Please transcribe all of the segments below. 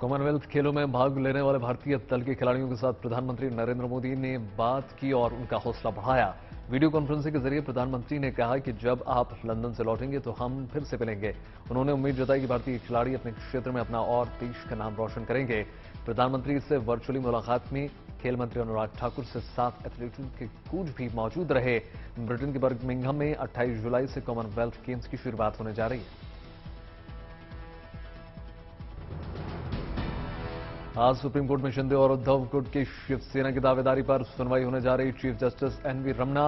Commonwealth खेलों में भाग लेने वाले भारतीय दल के खिलाड़ियों के साथ प्रधानमंत्री नरेंद्र मोदी ने बात की और उनका हौसला बढ़ाया। वीडियो कॉन्फ्रेंसिंग के जरिए प्रधानमंत्री ने कहा कि जब आप लंदन से लौटेंगे तो हम फिर से मिलेंगे। उन्होंने उम्मीद जताई कि भारतीय खिलाड़ी अपने क्षेत्र में अपना और देश का नाम रोशन करेंगे। प्रधानमंत्री से वर्चुअली मुलाकात में खेल मंत्री अनुराग ठाकुर से 7 एथलीटों के कोच भी मौजूद रहे। ब्रिटेन के बर्मिंघम में 28 जुलाई से कॉमनवेल्थ गेम्स की शुरुआत होने जा रही है। आज सुप्रीम कोर्ट में शिंदे और उद्धव गुट की शिवसेना की दावेदारी पर सुनवाई होने जा रही। Chief justice NV Ramana,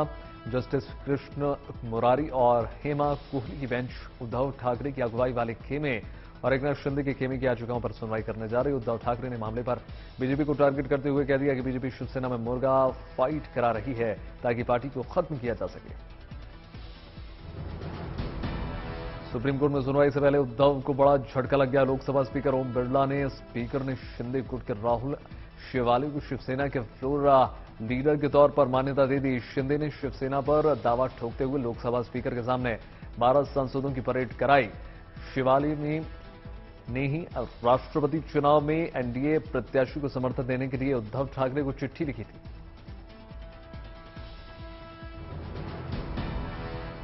justice Krishna Murari और हेमा कोहली की बेंच उद्धव ठाकरे की अगुवाई वाले खेमे और एकनाथ शिंदे के खेमे की याचिकाओं पर सुनवाई करने जा रही। उद्धव ठाकरे ने मामले पर बीजेपी को टारगेट करते हुए कह दिया कि बीजेपी शिवसेना में मुर्गा फाइट करा रही है ताकि पार्टी को खत्म किया जा सके। सुप्रीम कोर्ट में सुनवाई से पहले उद्धव को बड़ा झटका लग गया। लोकसभा स्पीकर ओम बिरला ने स्पीकर ने शिंदे गुट के राहुल शेवाली को शिवसेना के फ्लोर लीडर के तौर पर मान्यता दे दी। शिंदे ने शिवसेना पर दावा ठोकते हुए लोकसभा स्पीकर के सामने 12 सांसदों की परेड कराई। शिवाली ने ही राष्ट्रपति चुनाव में एनडीए प्रत्याशी को समर्थन देने के लिए उद्धव ठाकरे को चिट्ठी लिखी थी।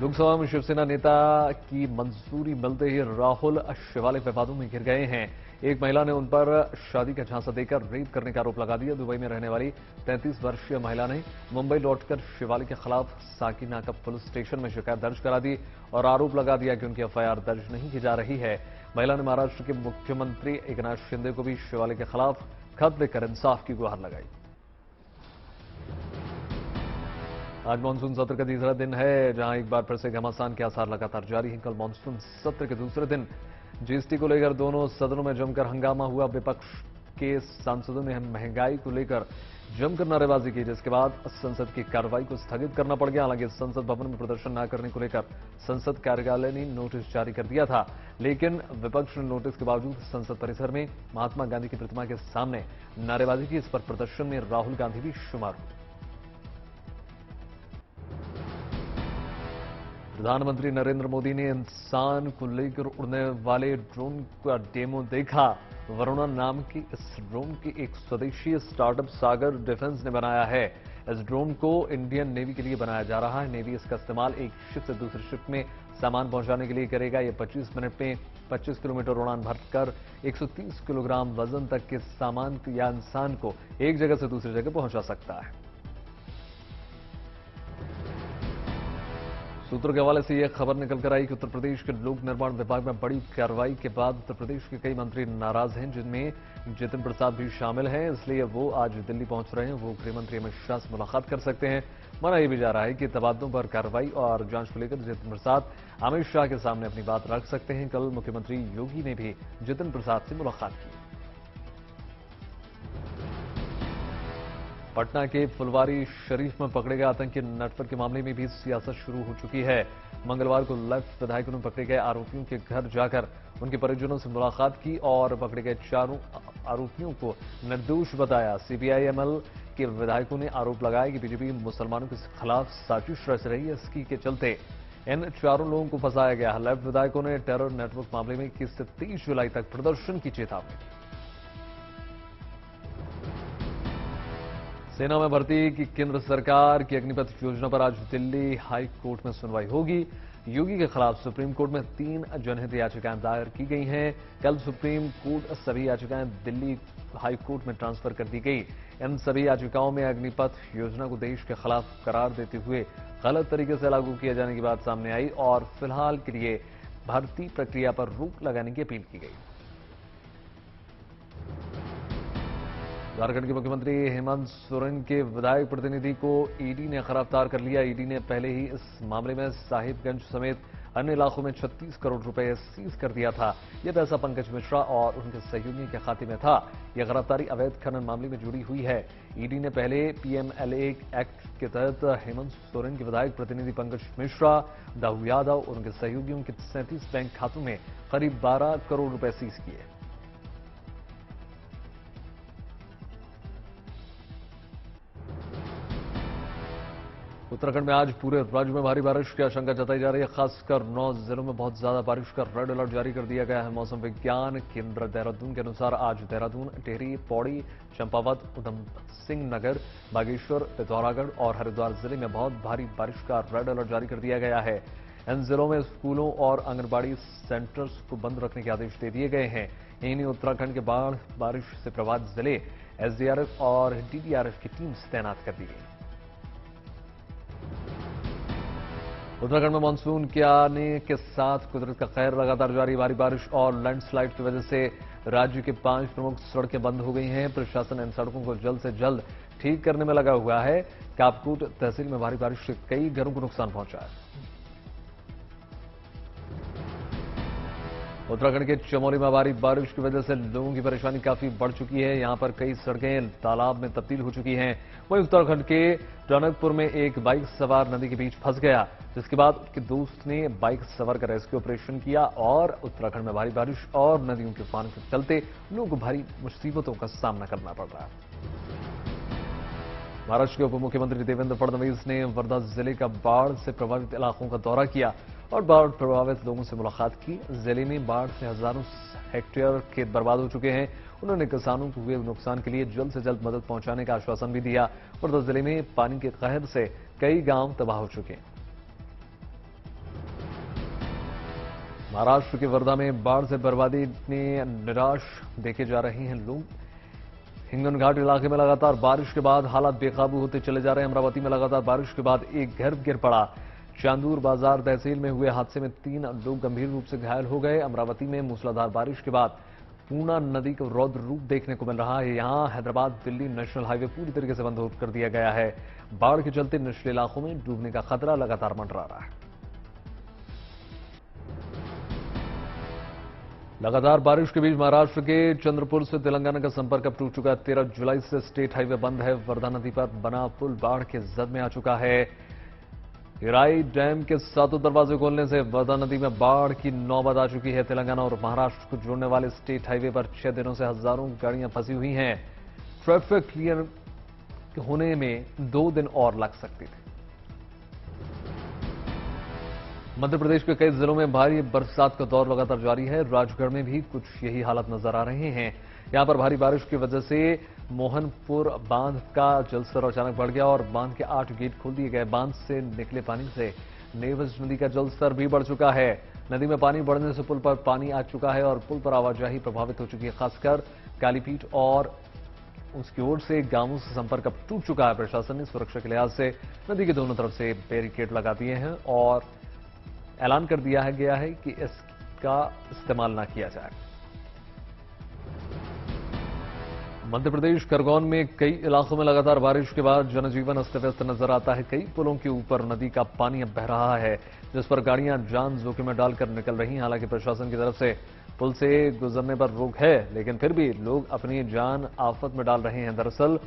लोकसभा में शिवसेना नेता की मंजूरी मिलते ही राहुल शेवाली विवादों में घिर गए हैं। एक महिला ने उन पर शादी का झांसा देकर रेप करने का आरोप लगा दिया। दुबई में रहने वाली 33 वर्षीय महिला ने मुंबई लौटकर शेवाली के खिलाफ साकीनाका पुलिस स्टेशन में शिकायत दर्ज करा दी और आरोप लगा दिया कि उनकी एफआईआर दर्ज नहीं की जा रही है। महिला ने महाराष्ट्र के मुख्यमंत्री एकनाथ शिंदे को भी शेवाली के खिलाफ खत लिखकर इंसाफ की गुहार लगाई। आज मानसून सत्र का तीसरा दिन है, जहां एक बार फिर से घमासान के आसार लगातार जारी हैं। कल मानसून सत्र के दूसरे दिन जीएसटी को लेकर दोनों सदनों में जमकर हंगामा हुआ। विपक्ष के सांसदों ने महंगाई को लेकर जमकर नारेबाजी की, जिसके बाद संसद की कार्रवाई को स्थगित करना पड़ गया। हालांकि संसद भवन में प्रदर्शन न करने को लेकर संसद कार्यालय ने नोटिस जारी कर दिया था, लेकिन विपक्ष ने नोटिस के बावजूद संसद परिसर में महात्मा गांधी की प्रतिमा के सामने नारेबाजी की। इस पर प्रदर्शन में राहुल गांधी भी शुमार हुए। प्रधानमंत्री नरेंद्र मोदी ने इंसान को लेकर उड़ने वाले ड्रोन का डेमो देखा। वरुणा नाम की इस ड्रोन की एक स्वदेशी स्टार्टअप सागर डिफेंस ने बनाया है। इस ड्रोन को इंडियन नेवी के लिए बनाया जा रहा है। नेवी इसका इस्तेमाल एक शिप से दूसरे शिप में सामान पहुंचाने के लिए करेगा। यह 25 मिनट में 25 किलोमीटर उड़ान भरकर 130 किलोग्राम वजन तक के सामान या इंसान को एक जगह से दूसरी जगह पहुंचा सकता है। सूत्रों के हवाले से यह खबर निकल कर आई कि उत्तर प्रदेश के लोक निर्माण विभाग में बड़ी कार्रवाई के बाद उत्तर प्रदेश के कई मंत्री नाराज हैं, जिनमें जितिन प्रसाद भी शामिल हैं। इसलिए वो आज दिल्ली पहुंच रहे हैं। वो गृह मंत्री अमित शाह से मुलाकात कर सकते हैं। माना यह भी जा रहा है कि तबादलों पर कार्रवाई और जांच को लेकर जितिन प्रसाद अमित शाह के सामने अपनी बात रख सकते हैं। कल मुख्यमंत्री योगी ने भी जितिन प्रसाद से मुलाकात की। पटना के फुलवारी शरीफ में पकड़े गए आतंकी नेटवर्क के मामले में भी सियासत शुरू हो चुकी है। मंगलवार को लेफ्ट विधायकों ने पकड़े गए आरोपियों के घर जाकर उनके परिजनों से मुलाकात की और पकड़े गए चारों आरोपियों को निर्दोष बताया। सीपीआई-एमएल के विधायकों ने आरोप लगाया कि बीजेपी मुसलमानों के खिलाफ साजिश रच रही है। इसकी के चलते इन चारों लोगों को फंसाया गया। लेफ्ट विधायकों ने टेरर नेटवर्क मामले में 21 से 30 जुलाई तक प्रदर्शन की चेतावनी दी। सेना में भर्ती की केंद्र सरकार की अग्निपथ योजना पर आज दिल्ली हाई कोर्ट में सुनवाई होगी। योगी के खिलाफ सुप्रीम कोर्ट में 3 जनहित याचिकाएं दायर की गई हैं। कल सुप्रीम कोर्ट सभी याचिकाएं दिल्ली हाई कोर्ट में ट्रांसफर कर दी गई। इन सभी याचिकाओं में अग्निपथ योजना को देश के खिलाफ करार देते हुए गलत तरीके से लागू किए जाने की बात सामने आई और फिलहाल के लिए भर्ती प्रक्रिया पर रोक लगाने की अपील की गई। झारखंड के मुख्यमंत्री हेमंत सोरेन के विधायक प्रतिनिधि को ईडी ने गिरफ्तार कर लिया। ईडी ने पहले ही इस मामले में साहिबगंज समेत अन्य इलाकों में 36 करोड़ रुपए सीज कर दिया था। यह पैसा पंकज मिश्रा और उनके सहयोगी के खाते में था। यह गिरफ्तारी अवैध खनन मामले में जुड़ी हुई है। ईडी ने पहले पीएमएलए एक्ट के तहत हेमंत सोरेन के विधायक प्रतिनिधि पंकज मिश्रा, दाऊ यादव और उनके सहयोगियों के 37 बैंक खातों में करीब 12 करोड़ रुपए सीज किए। उत्तराखंड में आज पूरे राज्य में भारी बारिश की आशंका जताई जा रही है। खासकर 9 जिलों में बहुत ज्यादा बारिश का रेड अलर्ट जारी कर दिया गया है। मौसम विज्ञान केंद्र देहरादून के अनुसार आज देहरादून, टिहरी, पौड़ी, चंपावत, उधम सिंह नगर, बागेश्वर, पिथौरागढ़ और हरिद्वार जिले में बहुत भारी बारिश का रेड अलर्ट जारी कर दिया गया है। इन जिलों में स्कूलों और आंगनबाड़ी सेंटर्स को बंद रखने के आदेश दे दिए गए हैं। इन्हीं उत्तराखंड के बाढ़ बारिश से प्रभावित जिले एसडीआरएफ और डीडीआरएफ की टीम तैनात कर दी गई। उत्तराखंड में मानसून के आने के साथ कुदरत का कहर लगातार जारी। भारी बारिश और लैंडस्लाइड की वजह से राज्य के 5 प्रमुख सड़कें बंद हो गई हैं। प्रशासन इन सड़कों को जल्द से जल्द ठीक करने में लगा हुआ है। कापकूट तहसील में भारी बारिश से कई घरों को नुकसान पहुंचा है। उत्तराखंड के चमोली में भारी बारिश की वजह से लोगों की परेशानी काफी बढ़ चुकी है। यहां पर कई सड़कें तालाब में तब्दील हो चुकी हैं। वहीं उत्तराखंड के टनकपुर में एक बाइक सवार नदी के बीच फंस गया, जिसके बाद उसके दोस्त ने बाइक सवार का रेस्क्यू ऑपरेशन किया और उत्तराखंड में भारी बारिश और नदियों के उफान के चलते लोगों को भारी मुसीबतों का सामना करना पड़ रहा है। महाराष्ट्र के उप मुख्यमंत्री देवेंद्र फडणवीस ने वर्धा जिले का बाढ़ से प्रभावित इलाकों का दौरा किया और बाढ़ प्रभावित लोगों से मुलाकात की। जिले में बाढ़ से हजारों हेक्टेयर खेत बर्बाद हो चुके हैं। उन्होंने किसानों को हुए नुकसान के लिए जल्द से जल्द मदद पहुंचाने का आश्वासन भी दिया। वर्धा जिले में पानी के कहर से कई गांव तबाह हो चुके हैं। महाराष्ट्र के वर्धा में बाढ़ से बर्बादी में निराश देखे जा रहे हैं लोग। हिंगन घाट इलाके में लगातार बारिश के बाद हालात बेकाबू होते चले जा रहे हैं। अमरावती में लगातार बारिश के बाद एक घर गिर पड़ा। चांदूर बाजार तहसील में हुए हादसे में 3 लोग गंभीर रूप से घायल हो गए। अमरावती में मूसलाधार बारिश के बाद पूर्णा नदी को रौद्र रूप देखने को मिल रहा है। यहां हैदराबाद दिल्ली नेशनल हाईवे पूरी तरीके से बंद कर दिया गया है। बाढ़ के चलते निचले इलाकों में डूबने का खतरा लगातार मंडरा रहा है। लगातार बारिश के बीच महाराष्ट्र के चंद्रपुर से तेलंगाना का संपर्क अब टूट चुका है। 13 जुलाई से स्टेट हाईवे बंद है। वर्धा नदी पर बना पुल बाढ़ के जद में आ चुका है। हिराई डैम के 7 दरवाजे खोलने से वर्धा नदी में बाढ़ की नौबत आ चुकी है। तेलंगाना और महाराष्ट्र को जोड़ने वाले स्टेट हाईवे पर 6 दिनों से हजारों गाड़ियां फंसी हुई हैं। ट्रैफिक क्लियर होने में 2 दिन और लग सकते थे। मध्य प्रदेश के कई जिलों में भारी बरसात का दौर लगातार जारी है। राजगढ़ में भी कुछ यही हालात नजर आ रहे हैं। यहां पर भारी बारिश की वजह से मोहनपुर बांध का जलस्तर अचानक बढ़ गया और बांध के 8 गेट खोल दिए गए। बांध से निकले पानी से नेवज नदी का जलस्तर भी बढ़ चुका है। नदी में पानी बढ़ने से पुल पर पानी आ चुका है और पुल पर आवाजाही प्रभावित हो चुकी है। खासकर कालीपीठ और उसकी ओर से गांवों से संपर्क अब टूट चुका है। प्रशासन ने सुरक्षा के लिहाज से नदी के दोनों तरफ से बैरिकेड लगा दिए हैं और ऐलान कर दिया गया है कि इसका इस्तेमाल ना किया जाए। मध्य प्रदेश खरगोन में कई इलाकों में लगातार बारिश के बाद जनजीवन अस्त व्यस्त नजर आता है। कई पुलों के ऊपर नदी का पानी अब बह रहा है, जिस पर गाड़ियां जान जोखिम में डालकर निकल रही हैं। हालांकि प्रशासन की तरफ से पुल से गुजरने पर रोक है, लेकिन फिर भी लोग अपनी जान आफत में डाल रहे हैं। दरअसल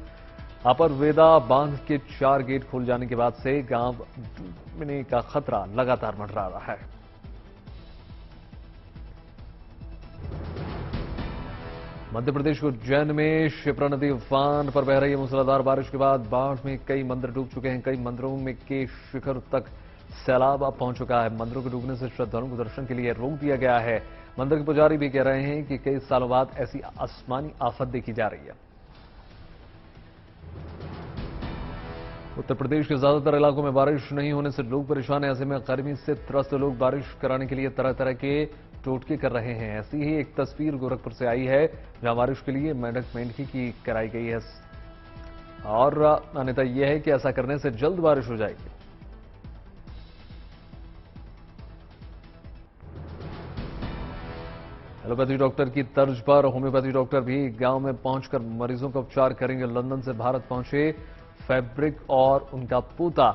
अपर वेदा बांध के 4 गेट खुल जाने के बाद से गांव डूबने का खतरा लगातार मंडरा रहा है। मध्य प्रदेश के उज्जैन में शिप्रा नदी उफान पर बह रही है। मूसलाधार बारिश के बाद बाढ़ में कई मंदिर डूब चुके हैं। कई मंदिरों में के शिखर तक सैलाब अब पहुंच चुका है। मंदिरों के डूबने से श्रद्धालुओं को दर्शन के लिए रोक दिया गया है। मंदिर के पुजारी भी कह रहे हैं कि कई सालों बाद ऐसी आसमानी आफत देखी जा रही है। उत्तर प्रदेश के ज्यादातर इलाकों में बारिश नहीं होने से लोग परेशान हैं। ऐसे में गर्मी से त्रस्त लोग बारिश कराने के लिए तरह तरह के टोटके कर रहे हैं। ऐसी ही एक तस्वीर गोरखपुर से आई है, जहां बारिश के लिए मेंढक मेंढकी की कराई गई है और मान्यता यह है कि ऐसा करने से जल्द बारिश हो जाएगी। एलोपैथी डॉक्टर की तर्ज पर होम्योपैथी डॉक्टर भी गांव में पहुंचकर मरीजों का उपचार करेंगे। लंदन से भारत पहुंचे फैब्रिक और उनका पोता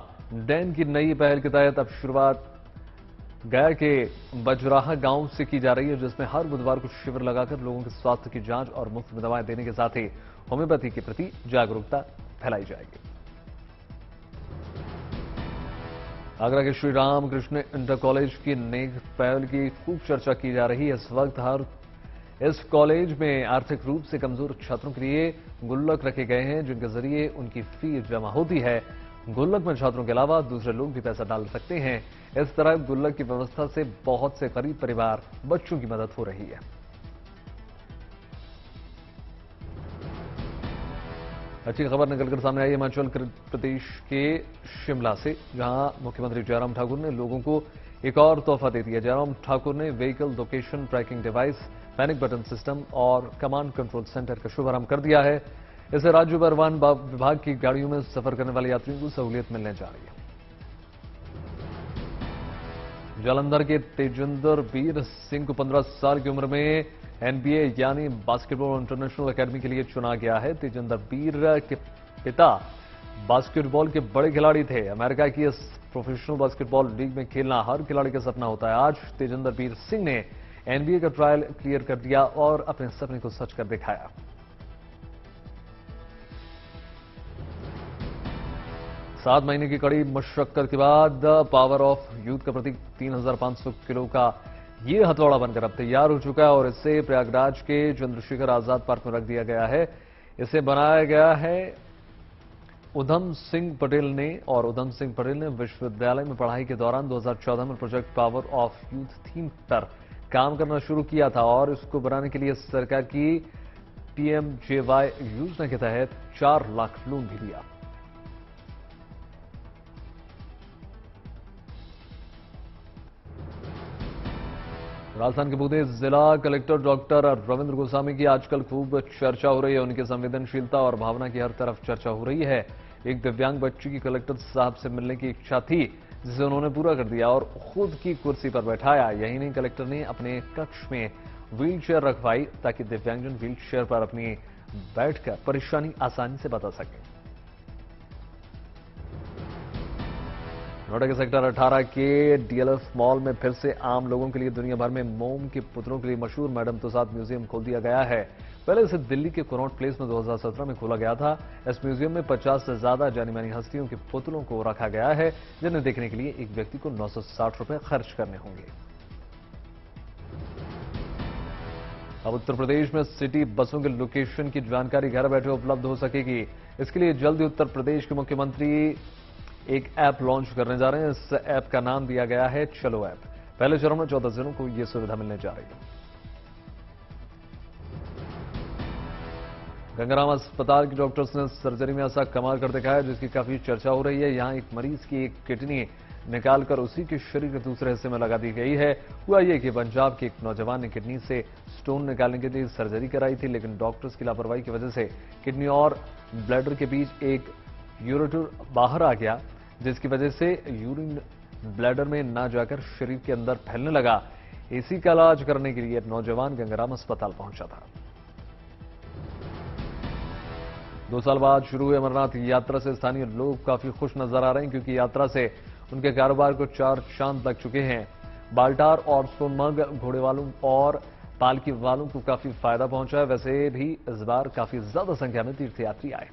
डैन की नई पहल के तहत अब शुरुआत गया के बजराहा गांव से की जा रही है, जिसमें हर बुधवार को शिविर लगाकर लोगों के स्वास्थ्य की जांच और मुफ्त में दवाएं देने के साथ ही होम्योपैथी के प्रति जागरूकता फैलाई जाएगी। आगरा के श्री राम कृष्ण इंटर कॉलेज की नेक पहल की खूब चर्चा की जा रही है। इस वक्त इस कॉलेज में आर्थिक रूप से कमजोर छात्रों के लिए गुल्लक रखे गए हैं, जिनके जरिए उनकी फीस जमा होती है। गुल्लक में छात्रों के अलावा दूसरे लोग भी पैसा डाल सकते हैं। इस तरह गुल्लक की व्यवस्था से बहुत से गरीब परिवार बच्चों की मदद हो रही है। अच्छी खबर निकलकर सामने आई हिमाचल प्रदेश के शिमला से, जहां मुख्यमंत्री जयराम ठाकुर ने लोगों को एक और तोहफा दे दिया। जयराम ठाकुर ने vehicle location tracking device, panic button system और कमांड कंट्रोल सेंटर का शुभारंभ कर दिया है। इससे राज्य परिवहन विभाग की गाड़ियों में सफर करने वाले यात्रियों को सहूलियत मिलने जा रही है। जालंधर के तेजिंदर वीर सिंह को 15 साल की उम्र में एनबीए यानी बास्केटबॉल इंटरनेशनल एकेडमी के लिए चुना गया है। तेजिंदर वीर के पिता बास्केटबॉल के बड़े खिलाड़ी थे। अमेरिका की इस प्रोफेशनल बास्केटबॉल लीग में खेलना हर खिलाड़ी का सपना होता है। आज तेजिंदर वीर सिंह ने एनबीए का ट्रायल क्लियर कर दिया और अपने सपने को सच कर दिखाया। सात महीने की कड़ी मशक्कत के बाद पावर ऑफ यूथ का प्रतीक 3500 किलो का ये हथौड़ा बनकर अब तैयार हो चुका है और इसे प्रयागराज के चंद्रशेखर आजाद पार्क में रख दिया गया है। इसे बनाया गया है उधम सिंह पटेल ने, और उधम सिंह पटेल ने विश्वविद्यालय में पढ़ाई के दौरान 2014 में project power of youth theme पर काम करना शुरू किया था और इसको बनाने के लिए सरकार की पीएमजेवाई योजना के तहत 4 लाख लोन भी दिया। राजस्थान के बूंदी जिला कलेक्टर डॉक्टर रविंद्र गोस्वामी की आजकल खूब चर्चा हो रही है। उनकी संवेदनशीलता और भावना की हर तरफ चर्चा हो रही है। एक दिव्यांग बच्ची की कलेक्टर साहब से मिलने की इच्छा थी, जिसे उन्होंने पूरा कर दिया और खुद की कुर्सी पर बैठाया। यही नहीं, कलेक्टर ने अपने कक्ष में व्हीलचेयर रखवाई ताकि दिव्यांगजन व्हीलचेयर पर अपनी बैठकर परेशानी आसानी से बता सकें। नोएडा के सेक्टर 18 के डीएलएफ मॉल में फिर से आम लोगों के लिए दुनिया भर में मोम के पुतलों के लिए मशहूर मैडम तुसाद म्यूजियम खोल दिया गया है। पहले इसे दिल्ली के कनॉट प्लेस में 2017 में खोला गया था। इस म्यूजियम में 50 से ज्यादा जानी मानी हस्तियों के पुतलों को रखा गया है, जिन्हें देखने के लिए एक व्यक्ति को 960 रुपए खर्च करने होंगे। अब उत्तर प्रदेश में सिटी बसों के लोकेशन की जानकारी घर बैठे उपलब्ध हो सकेगी। इसके लिए जल्दी उत्तर प्रदेश के मुख्यमंत्री एक ऐप लॉन्च करने जा रहे हैं। इस ऐप का नाम दिया गया है चलो ऐप। पहले चरण में 14 जिलों को यह सुविधा मिलने जा रही है। गंगाराम अस्पताल के डॉक्टर्स ने सर्जरी में ऐसा कमाल कर दिखाया जिसकी काफी चर्चा हो रही है। यहां एक मरीज की एक किडनी निकालकर उसी के शरीर के दूसरे हिस्से में लगा दी गई है। हुआ यह कि पंजाब के एक नौजवान ने किडनी से स्टोन निकालने के लिए सर्जरी कराई थी, लेकिन डॉक्टर्स की लापरवाही की वजह से किडनी और ब्लैडर के बीच एक यूरेटर बाहर आ गया, जिसकी वजह से यूरिन ब्लैडर में ना जाकर शरीर के अंदर फैलने लगा। इसी का इलाज करने के लिए नौजवान गंगाराम अस्पताल पहुंचा था। 2 साल बाद शुरू हुई अमरनाथ यात्रा से स्थानीय लोग काफी खुश नजर आ रहे हैं, क्योंकि यात्रा से उनके कारोबार को 4 चांद लग चुके हैं। बाल्टार और सोनमर्ग घोड़े वालों और पालकी वालों को काफी फायदा पहुंचा है। वैसे भी इस बार काफी ज्यादा संख्या में तीर्थयात्री आए।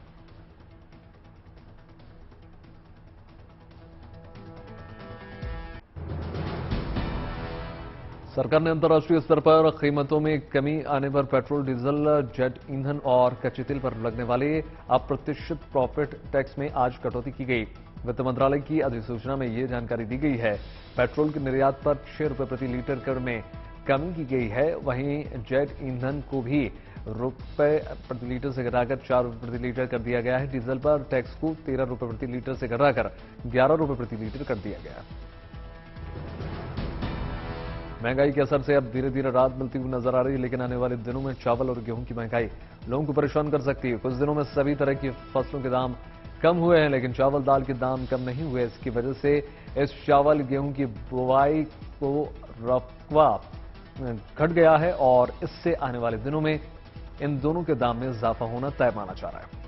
सरकार ने अंतर्राष्ट्रीय स्तर पर कीमतों में कमी आने पर पेट्रोल, डीजल, जेट ईंधन और कच्चे तेल पर लगने वाले अप्रत्याशित प्रॉफिट टैक्स में आज कटौती की गई। वित्त मंत्रालय की अधिसूचना में यह जानकारी दी गई है। पेट्रोल के निर्यात पर 6 रुपए प्रति लीटर कर में कमी की गई है। वहीं जेट ईंधन को भी रुपए प्रति लीटर से घटाकर 4 रुपए प्रति लीटर कर दिया गया है। डीजल पर टैक्स को 13 रुपए प्रति लीटर से घटाकर 11 रुपए प्रति लीटर कर दिया गया। महंगाई के असर से अब धीरे धीरे राहत मिलती हुई नजर आ रही है, लेकिन आने वाले दिनों में चावल और गेहूं की महंगाई लोगों को परेशान कर सकती है। कुछ दिनों में सभी तरह की फसलों के दाम कम हुए हैं, लेकिन चावल दाल के दाम कम नहीं हुए। इसकी वजह से इस चावल गेहूं की बुआई को रकबा घट गया है और इससे आने वाले दिनों में इन दोनों के दाम में इजाफा होना तय माना जा रहा है।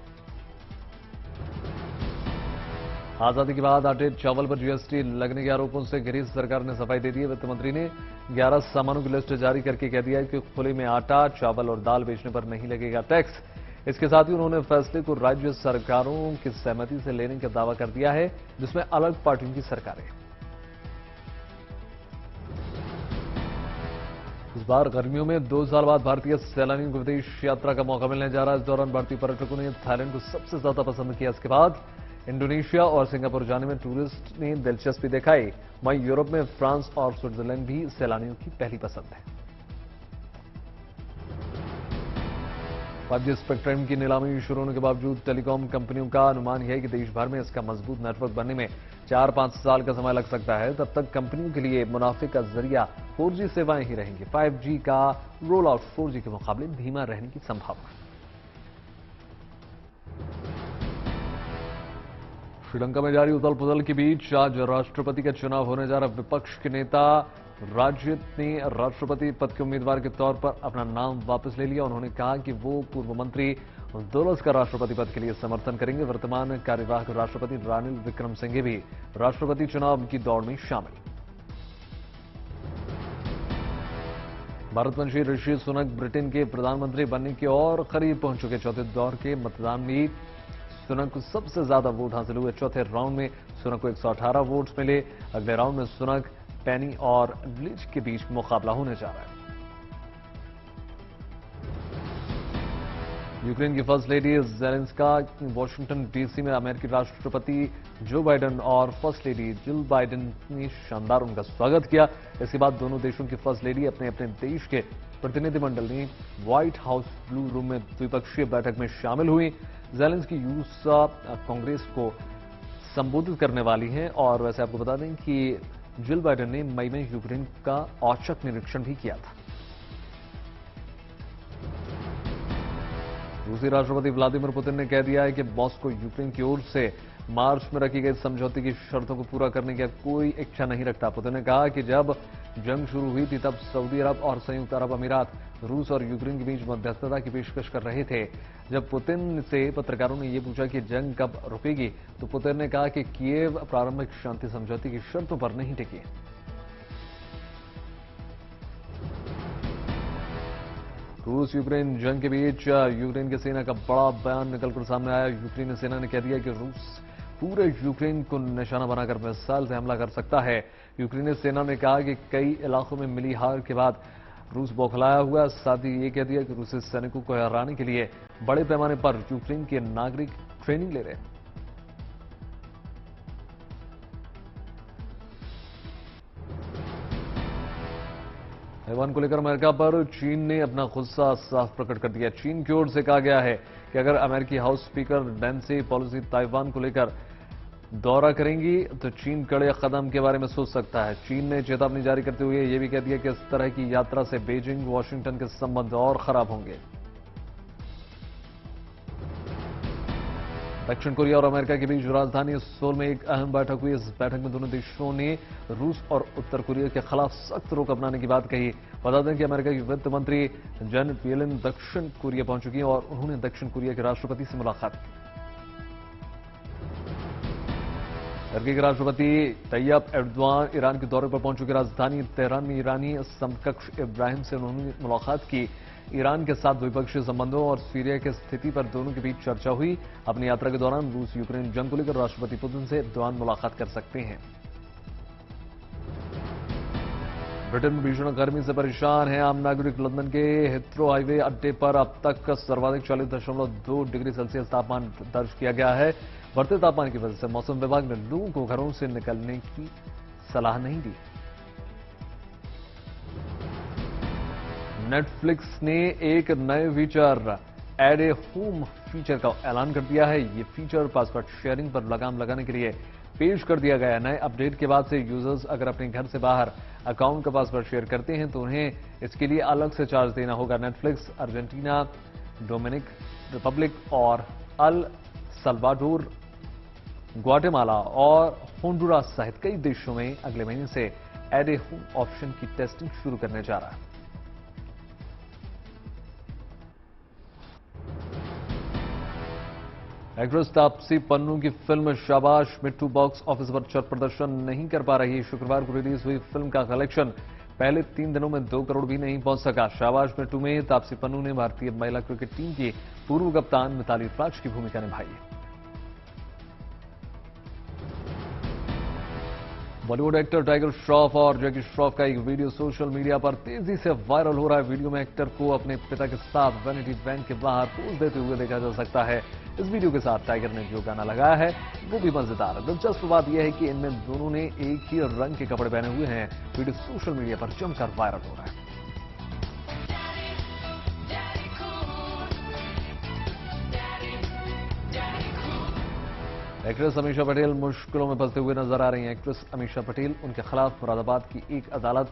आजादी के बाद आटे चावल पर जीएसटी लगने के आरोपों से घिरी सरकार ने सफाई दे दी है। वित्त मंत्री ने 11 सामानों की लिस्ट जारी करके कह दिया है कि खुले में आटा, चावल और दाल बेचने पर नहीं लगेगा टैक्स। इसके साथ ही उन्होंने फैसले को राज्य सरकारों की सहमति से लेने का दावा कर दिया है, जिसमें अलग पार्टियों की सरकारें। इस बार गर्मियों में 2 साल बाद भारतीय सैलानियों को विदेश यात्रा का मौका मिलने जा रहा है। इस दौरान भारतीय पर्यटकों ने थाईलैंड को सबसे ज्यादा पसंद किया। इसके बाद इंडोनेशिया और सिंगापुर जाने में टूरिस्ट ने दिलचस्पी दिखाई। वहीं यूरोप में फ्रांस और स्विट्जरलैंड भी सैलानियों की पहली पसंद है। 5G स्पेक्ट्रम की नीलामी शुरू होने के बावजूद टेलीकॉम कंपनियों का अनुमान यह है कि देश भर में इसका मजबूत नेटवर्क बनने में 4-5 साल का समय लग सकता है। तब तक कंपनियों के लिए मुनाफे का जरिया 4G सेवाएं ही रहेंगी। 5G का रोल आउट 4G के मुकाबले धीमा रहने की संभावना। श्रीलंका में जारी उथल पुथल के बीच आज राष्ट्रपति का चुनाव होने जा रहा। विपक्ष के नेता राजित ने राष्ट्रपति पद के उम्मीदवार के तौर पर अपना नाम वापस ले लिया। उन्होंने कहा कि वो पूर्व मंत्री दुलस का राष्ट्रपति पद के लिए समर्थन करेंगे। वर्तमान कार्यवाहक राष्ट्रपति रानिल विक्रमसिंघे भी राष्ट्रपति चुनाव की दौड़ में शामिल। भारतवंशी ऋषि सुनक ब्रिटेन के प्रधानमंत्री बनने की ओर करीब पहुंच चुके। चौथे दौर के मतदान में सुनक को सबसे ज्यादा वोट हासिल हुए। चौथे राउंड में सुनक को 118 वोट्स मिले। अगले राउंड में सुनक, पेनी और ब्लिच के बीच मुकाबला होने जा रहा है। यूक्रेन की फर्स्ट लेडी जेलेंस्का वॉशिंगटन डीसी में अमेरिकी राष्ट्रपति जो बाइडेन और फर्स्ट लेडी जिल बाइडेन ने शानदार उनका स्वागत किया। इसके बाद दोनों देशों की फर्स्ट लेडी अपने अपने देश के प्रतिनिधिमंडल ने व्हाइट हाउस ब्लू रूम में द्विपक्षीय बैठक में शामिल हुई। जेलेंस्की यूएस कांग्रेस को संबोधित करने वाली हैं। और वैसे आपको बता दें कि जिल बाइडेन ने मई में यूक्रेन का औचक निरीक्षण भी किया था। रूसी राष्ट्रपति व्लादिमीर पुतिन ने कह दिया है कि मॉस्को यूक्रेन की ओर से मार्च में रखी गई समझौते की शर्तों को पूरा करने की कोई इच्छा नहीं रखता। पुतिन ने कहा कि जब जंग शुरू हुई थी तब सऊदी अरब और संयुक्त अरब अमीरात रूस और यूक्रेन के बीच मध्यस्थता की पेशकश कर रहे थे। जब पुतिन से पत्रकारों ने यह पूछा कि जंग कब रुकेगी तो पुतिन ने कहा कि कीव प्रारंभिक शांति समझौते की शर्तों पर नहीं टिकी। रूस यूक्रेन जंग के बीच यूक्रेन की सेना का बड़ा बयान निकलकर सामने आया। यूक्रेनी सेना ने कह दिया कि रूस पूरे यूक्रेन को निशाना बनाकर मिसाइल से हमला कर सकता है। यूक्रेनी सेना ने कहा कि कई इलाकों में मिली हार के बाद रूस बौखलाया हुआ। साथ ही ये कह दिया कि रूसी सैनिकों को हराने के लिए बड़े पैमाने पर यूक्रेन के नागरिक ट्रेनिंग ले रहे हैं। ताइवान को लेकर अमेरिका पर चीन ने अपना गुस्सा साफ प्रकट कर दिया। चीन की ओर से कहा गया है कि अगर अमेरिकी house speaker Nancy Pelosi Taiwan को लेकर दौरा करेंगी तो चीन कड़े कदम के बारे में सोच सकता है। चीन ने चेतावनी जारी करते हुए यह भी कह दिया कि इस तरह की यात्रा से बीजिंग वॉशिंगटन के संबंध और खराब होंगे। दक्षिण कोरिया और अमेरिका के बीच राजधानी सोल में एक अहम बैठक हुई। इस बैठक में दोनों देशों ने रूस और उत्तर कोरिया के खिलाफ सख्त रोक अपनाने की बात कही। बता दें कि अमेरिका की वित्त मंत्री जेनेट येलेन दक्षिण कोरिया पहुंच चुकी हैं और उन्होंने दक्षिण कोरिया के राष्ट्रपति से मुलाकात की। टर्की के राष्ट्रपति तैयब एर्दोआन ईरान के दौरे पर पहुंच चुके। राजधानी तेहरान में ईरानी समकक्ष इब्राहिम से उन्होंने मुलाकात की। ईरान के साथ द्विपक्षीय संबंधों और सीरिया की स्थिति पर दोनों के बीच चर्चा हुई। अपनी यात्रा के दौरान रूस यूक्रेन जंग को लेकर राष्ट्रपति पुतिन से एर्दोआन मुलाकात कर सकते हैं। ब्रिटेन में भीषण गर्मी से परेशान है आम नागरिक। लंदन के हिथ्रो हाईवे अड्डे पर अब तक सर्वाधिक 40.2 डिग्री सेल्सियस तापमान दर्ज किया गया है। बढ़ते तापमान की वजह से मौसम विभाग ने लोगों को घरों से निकलने की सलाह नहीं दी। नेटफ्लिक्स ने एक नए फीचर एड ए होम फीचर का ऐलान कर दिया है। ये फीचर पासवर्ड शेयरिंग पर लगाम लगाने के लिए पेश कर दिया गया है। नए अपडेट के बाद से यूजर्स अगर अपने घर से बाहर अकाउंट का पासवर्ड शेयर करते हैं तो उन्हें इसके लिए अलग से चार्ज देना होगा। नेटफ्लिक्स अर्जेंटीना, डोमिनिक रिपब्लिक और अल सल्वाडोर, ग्वाटेमाला और होंडुरास सहित कई देशों में अगले महीने से एड ए होम ऑप्शन की टेस्टिंग शुरू करने जा रहा है। एक्ट्रेस तापसी पन्नू की फिल्म शाबाश मिट्टू बॉक्स ऑफिस पर अच्छा प्रदर्शन नहीं कर पा रही। शुक्रवार को रिलीज हुई फिल्म का कलेक्शन पहले 3 दिनों में 2 करोड़ भी नहीं पहुंच सका। शाबाश मिट्टू में तापसी पन्नू ने भारतीय महिला क्रिकेट टीम की पूर्व कप्तान मिताली राज की भूमिका निभाई। बॉलीवुड एक्टर टाइगर श्रॉफ और जैकी श्रॉफ का एक वीडियो सोशल मीडिया पर तेजी से वायरल हो रहा है। वीडियो में एक्टर को अपने पिता के साथ वैनिटी बैंक के बाहर पोज देते हुए देखा जा सकता है। इस वीडियो के साथ टाइगर ने जो गाना लगाया है वो भी मजेदार है। दिलचस्प बात यह है कि इनमें दोनों ने एक ही रंग के कपड़े पहने हुए हैं। वीडियो सोशल मीडिया पर जमकर वायरल हो रहा है। एक्ट्रेस अमीषा पटेल मुश्किलों में फंसते हुए नजर आ रही हैं। एक्ट्रेस अमीषा पटेल, उनके खिलाफ मुरादाबाद की एक अदालत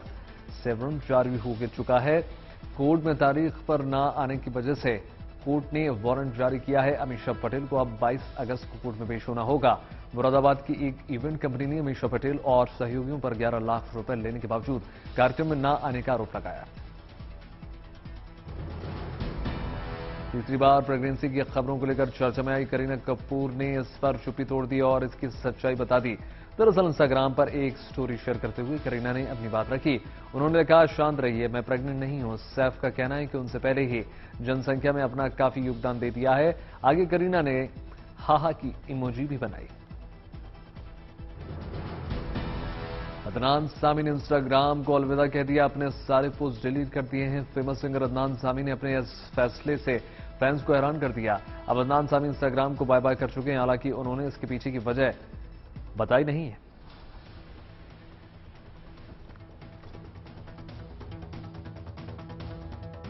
से वारंट जारी हो चुका है। कोर्ट में तारीख पर न आने की वजह से कोर्ट ने वारंट जारी किया है। अमीषा पटेल को अब 22 अगस्त को कोर्ट में पेश होना होगा। मुरादाबाद की एक इवेंट कंपनी ने अमीषा पटेल और सहयोगियों पर 11 लाख रुपए लेने के बावजूद कार्यक्रम में न आने का आरोप लगाया। तीसरी बार प्रेगनेंसी की खबरों को लेकर चर्चा में आई करीना कपूर ने इस पर चुप्पी तोड़ दी और इसकी सच्चाई बता दी। दरअसल इंस्टाग्राम पर एक स्टोरी शेयर करते हुए करीना ने अपनी बात रखी। उन्होंने कहा, शांत रहिए, मैं प्रेग्नेंट नहीं हूं। सैफ का कहना है कि उनसे पहले ही जनसंख्या में अपना काफी योगदान दे दिया है। आगे करीना ने हाहा की इमोजी भी बनाई। अदनान सामी ने इंस्टाग्राम को अलविदा कह दिया। अपने सारे पोस्ट डिलीट कर दिए हैं। फेमस सिंगर अदनान सामी ने अपने इस फैसले से फैंस को हैरान कर दिया। अब अदनान सामी इंस्टाग्राम को बाय बाय कर चुके हैं। हालांकि उन्होंने इसके पीछे की वजह बताई नहीं है।